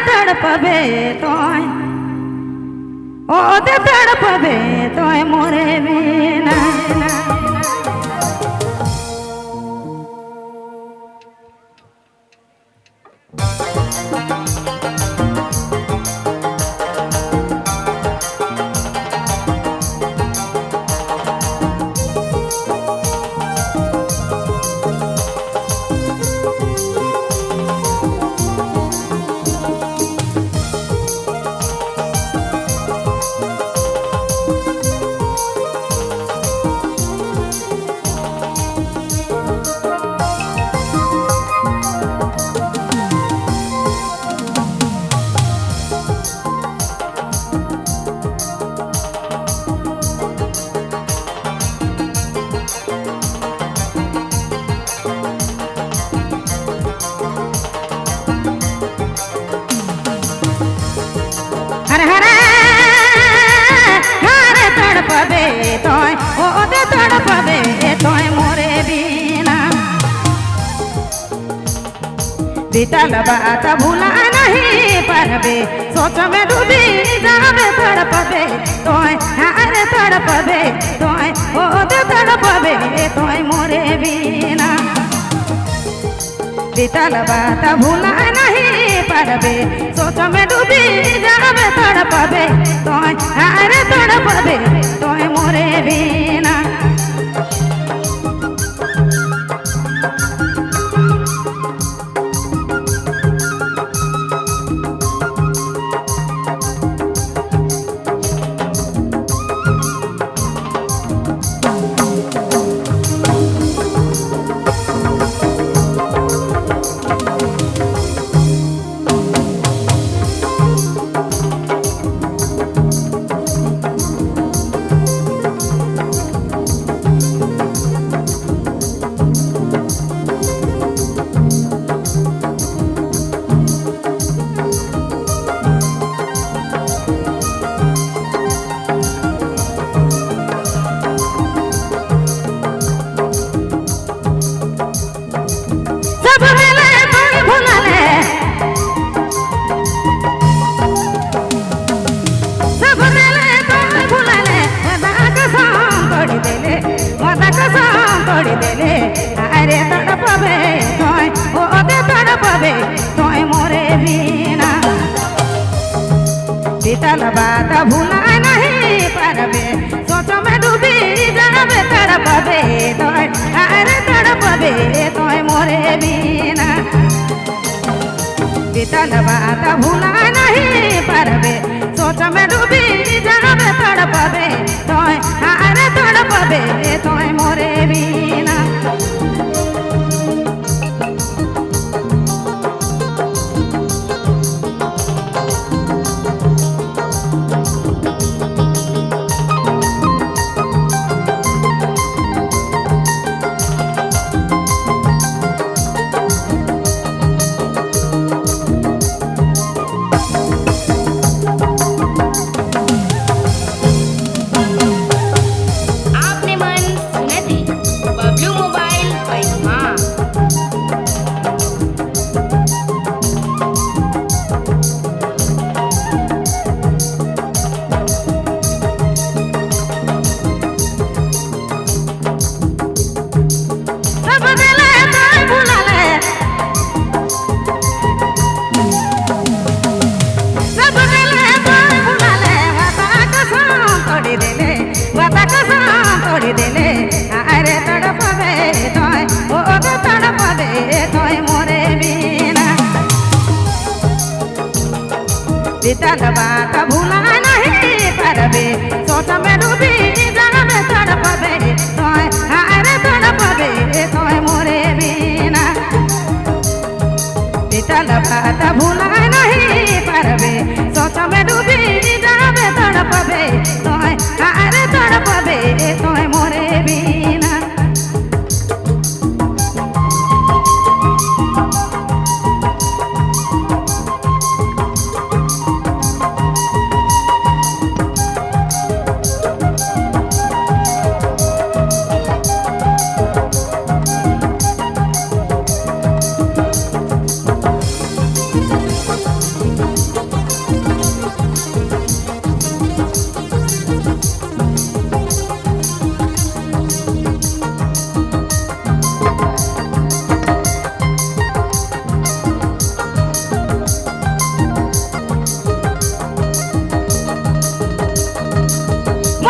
तड़पबे तोय ओ दे तड़पबे तोय मोरे बिना तोय ओ दे तड़पबे तोय मोरे बिना बीतल बात भूला नहीं पारबे सोच में डूबी जाबे तड़पबे तोय हारे तड़पबे तोय ओ दे तड़पबे तोय मोरे बिना बीतल बात भूला नहीं पारबे सोच में डूबी जाबे तड़पबे तोय हारे तड़पबे तोय मोरे बिना अरे तड़पबे तोय ओ दे तड़पबे तोय मोरे बिना बीतल बात भूला नहीं पारबे सोच में डूबी जाबे तड़पबे तोय अरे तड़पबे तोय मोरे बिना बीतल बात भूला नहीं पारबे सोच में डूबी जाबे तड़पबे तोय अरे तड़पबे तोय मोरे बिना अरे तड़पबे तोय ओ दे तड़पबे तोय मोरे बिना बीतल बात भूला नहीं पारबे सोच में डूबी जाबे तड़पबे तोय अरे तड़पबे तोय मोरे बिना बीतल बात भूला नहीं पारबे सोच में डूबी जाबे तड़पबे तोय अरे तड़पबे तोय मोरे बिना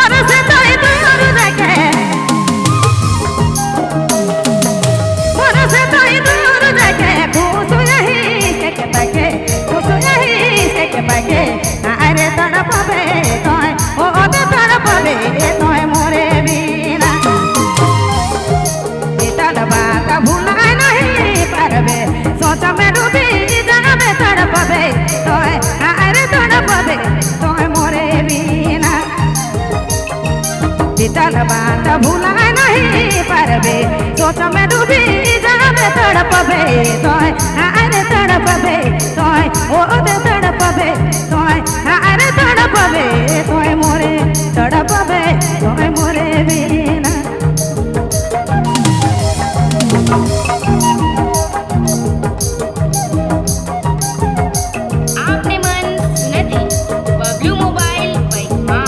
मोर से तोय दूर जाके मोर से तोय दूर जाके खुश यही के पाके खुश यही के पाके अरे तड़पबे तोय ओ दे तड़पबे तोय मोरे बिना बीतल बात भूला नहीं पारबे सोच में डूबी जाबे तड़पबे तोय अरे तड़पबे तोय मोरे बिना बीतल बात भूला नहीं पारबे सोच में डूबी जाबे तड़पबे तोय अरे तड़पबे तोय ओ दे तड़पबे तोय अरे तड़पबे तोय मोरे तड़पबे तोय मोरे बिना आपने मन सुनती बबलू मोबाइल बैठा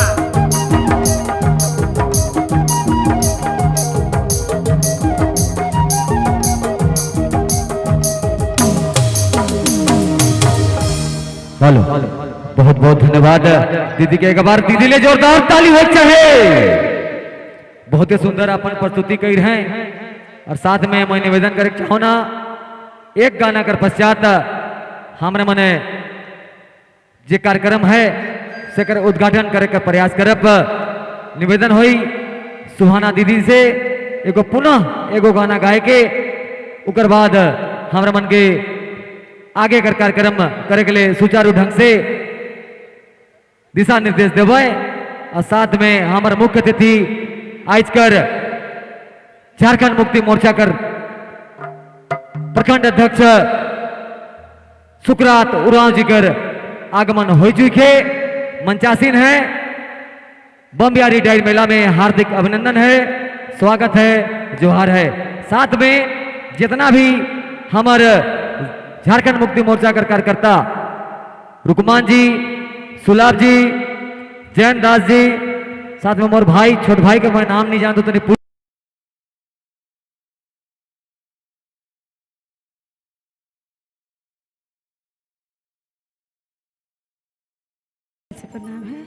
हेलो बहुत बहुत धन्यवाद दीदी के एक बार दीदी ले जोरदार ताली हो चाहे बहुत ही सुंदर अपन प्रस्तुति कर रहे हैं और साथ में मैं निवेदन करे चाहूँ ना एक गाना कर पश्चात हमारे मने जे कार्यक्रम है से कर उद्घाटन करे का प्रयास करब निवेदन हुई सुहाना दीदी से एगो पुनः एगो गाना गाए के उकर बाद हमारे मन के आगे कर कार्यक्रम करे के लिए सुचारू ढंग से दिशा निर्देश देवे और साथ में हमारे मुख्य अतिथि आज कर झारखंड मुक्ति मोर्चा कर प्रखंड अध्यक्ष सुकरात उरांव जी कर आगमन हो चुके मंचासीन है बमबिहारी डायरी मेला में हार्दिक अभिनंदन है स्वागत है जोहार है साथ में जितना भी हमारे झारखंड मुक्ति मोर्चा कर कार्यकर्ता रुकमान जी सुलाभ जी जैन दास जी साथ में मोर भाई छोट भाई का मैं नाम नहीं जानता तो नहीं नाम है